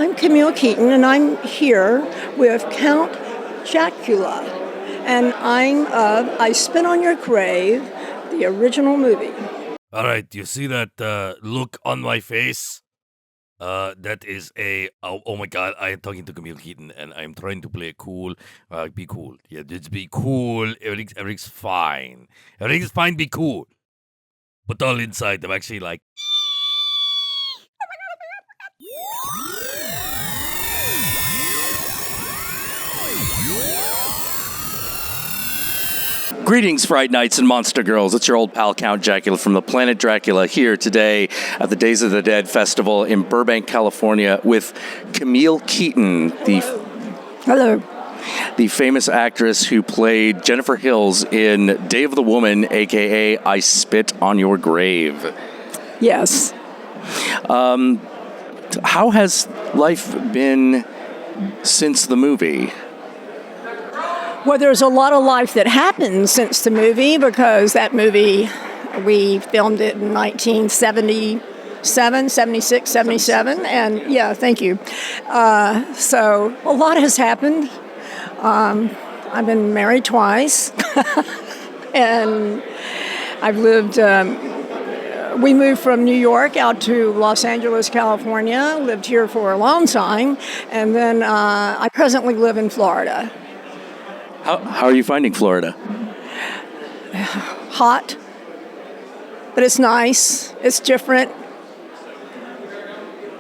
I'm Camille Keaton, and I'm here with Count Jackula, and I'm I Spit on Your Grave, the original movie. All right, you see that look on my face? That is oh my god, I am talking to Camille Keaton and I'm trying to play it cool. Be cool. Yeah, just be cool. Everything's fine. Everything's fine, be cool. But all inside, I'm actually like... Greetings, Fright Nights and Monster Girls. It's your old pal Count Jackula from the planet Dracula here today at the Days of the Dead Festival in Burbank, California with Camille Keaton, Hello. the famous actress who played Jennifer Hills in Day of the Woman, a.k.a. I Spit on Your Grave. Yes. How has life been since the movie? Well, there's a lot of life that happened since the movie, because that movie, we filmed it in 1977, 76, 77, and yeah, thank you. So a lot has happened. I've been married twice, and I've lived, we moved from New York out to Los Angeles, California, lived here for a long time, and then I presently live in Florida. How are you finding Florida? Hot, but it's nice. It's different.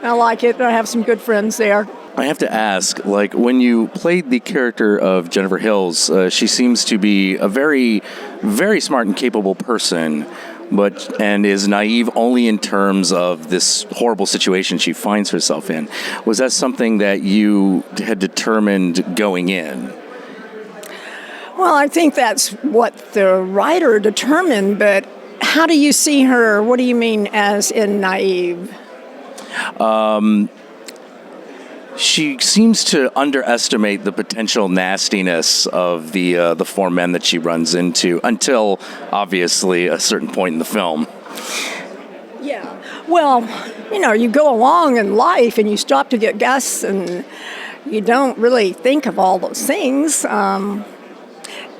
I like it. I have some good friends there. I have to ask, like, when you played the character of Jennifer Hills, she seems to be a very, very smart and capable person, and is naive only in terms of this horrible situation she finds herself in. Was that something that you had determined going in? Well, I think that's what the writer determined, but how do you see her? What do you mean as in naive? She seems to underestimate the potential nastiness of the four men that she runs into until, obviously, a certain point in the film. Yeah. Well, you go along in life and you stop to get gas and you don't really think of all those things.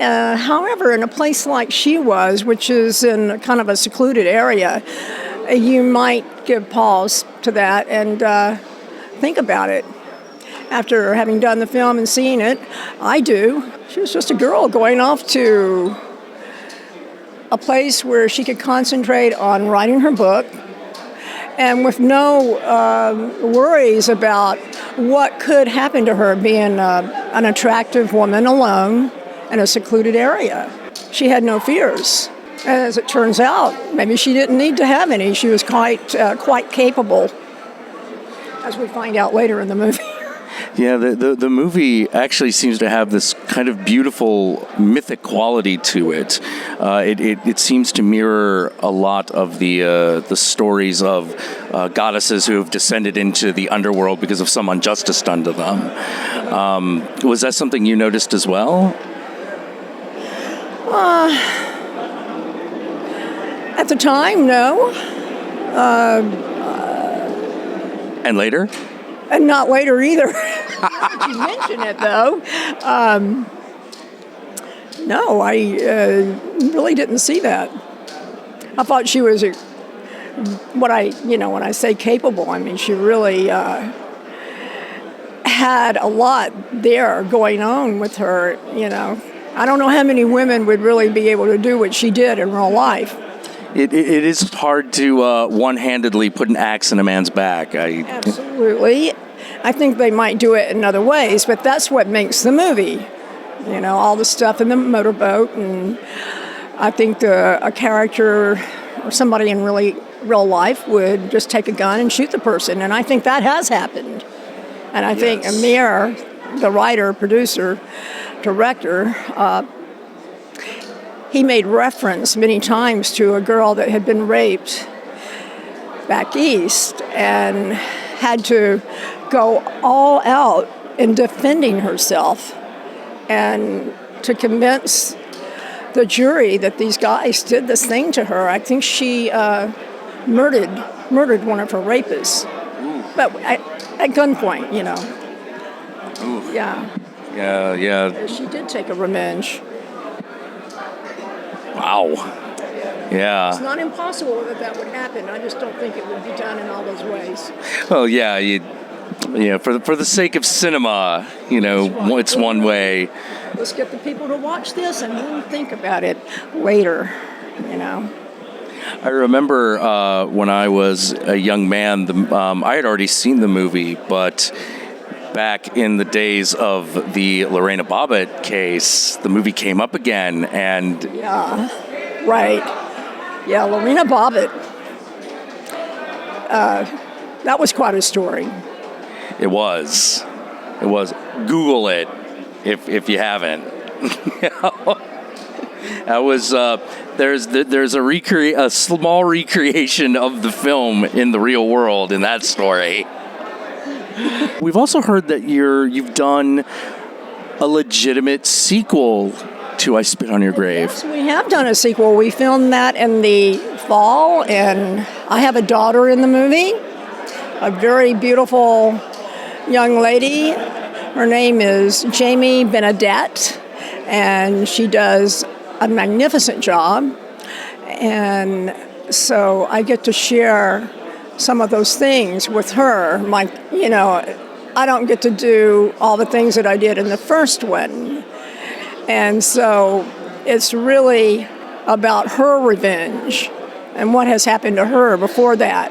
However, in a place like she was, which is in kind of a secluded area, you might give pause to that and think about it. After having done the film and seeing it, I do. She was just a girl going off to a place where she could concentrate on writing her book and with no worries about what could happen to her being an attractive woman alone in a secluded area. She had no fears. And as it turns out, maybe she didn't need to have any. She was quite capable, as we find out later in the movie. Yeah, the movie actually seems to have this kind of beautiful mythic quality to it. It seems to mirror a lot of the stories of goddesses who have descended into the underworld because of some injustice done to them. Was that something you noticed as well? At the time, no. And later? And not later either. You mention it, though. No, I really didn't see that. I thought she was, when I say capable, I mean she really had a lot there going on with her, I don't know how many women would really be able to do what she did in real life. It is hard to one-handedly put an axe in a man's back. Absolutely. I think they might do it in other ways, but that's what makes the movie. All the stuff in the motorboat, and I think a character or somebody in real life would just take a gun and shoot the person, and I think that has happened. And I think Amir, the writer, producer, director, he made reference many times to a girl that had been raped back east and had to go all out in defending herself and to convince the jury that these guys did this thing to her. I think she murdered one of her rapists. But at gunpoint, you know. Ooh. Yeah. Yeah. She did take a revenge. Wow. Yeah. It's not impossible that would happen. I just don't think it would be done in all those ways. Well, yeah. For the sake of cinema, it's one way. Let's get the people to watch this and then think about it later, you know. I remember when I was a young man, I had already seen the movie, but back in the days of the Lorena Bobbitt case, the movie came up again, and yeah, right. Yeah, Lorena Bobbitt. That was quite a story. It was. Google it if you haven't. That was there's a small recreation of the film in the real world in that story. We've also heard that you've done a legitimate sequel to I Spit on Your Grave. Yes, we have done a sequel. We filmed that in the fall, and I have a daughter in the movie, a very beautiful young lady. Her name is Jamie Benedette, and she does a magnificent job. And so I get to share some of those things with her. I don't get to do all the things that I did in the first one. And so it's really about her revenge and what has happened to her before that.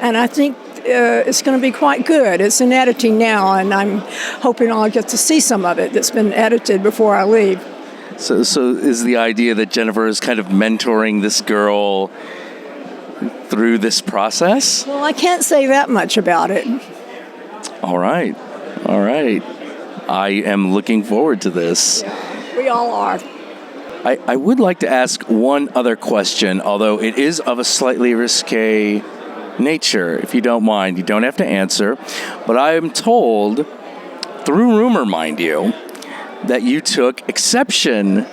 And I think it's going to be quite good. It's in editing now, and I'm hoping I'll get to see some of it that's been edited before I leave. So is the idea that Jennifer is kind of mentoring this girl through this process? Well, I can't say that much about it. All right. I am looking forward to this. Yeah, we all are. I would like to ask one other question, although it is of a slightly risque nature, if you don't mind. You don't have to answer. But I am told, through rumor, mind you, that you took exception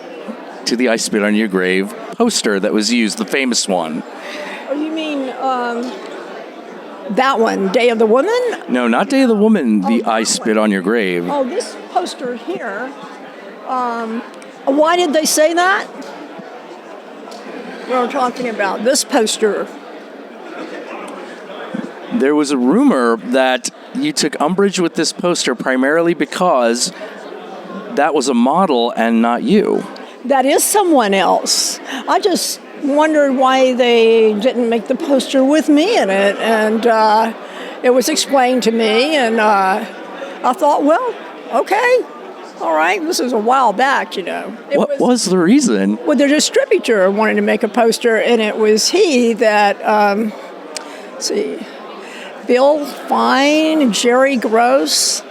to the I Spit on Your Grave poster that was used, the famous one. Oh, you mean that one, Day of the Woman? No, not Day of the Woman, the I Spit on Your Grave. Oh, this poster here. Why did they say that? We're talking about this poster. There was a rumor that you took umbrage with this poster primarily because that was a model and not you. That is someone else. I just wondered why they didn't make the poster with me in it, and it was explained to me, and I thought, well, okay, all right, this is a while back, What was the reason? Well, the distributor wanted to make a poster, and it was he that, let's see, Bill Fine, Jerry Gross.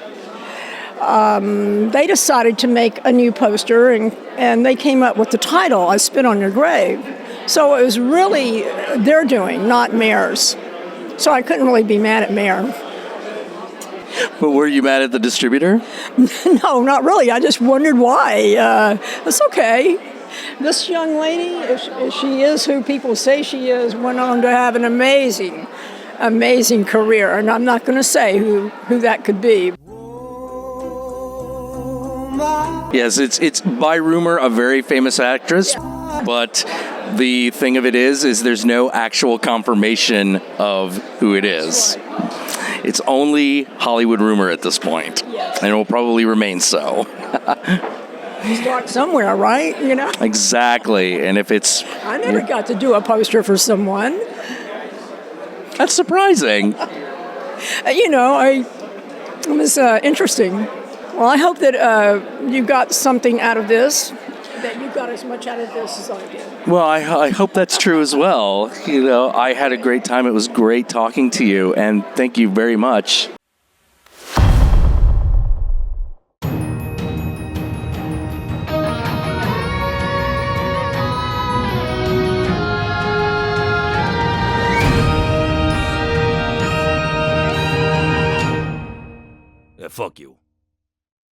They decided to make a new poster, and they came up with the title, I Spit on Your Grave. So it was really their doing, not Mayor's. So I couldn't really be mad at Mayor. But were you mad at the distributor? No, not really. I just wondered why. It's okay. This young lady, if she is who people say she is, went on to have an amazing career. And I'm not going to say who that could be. Yes, it's by rumor a very famous actress, but the thing of it is there's no actual confirmation of who it is. It's only Hollywood rumor at this point, and it will probably remain so. Start somewhere, right? Exactly, and if it's... I never got to do a poster for someone. That's surprising. It was interesting. Well, I hope that you got something out of this, that you got as much out of this as I did. Well, I hope that's true as well. I had a great time. It was great talking to you, and thank you very much. Fuck you.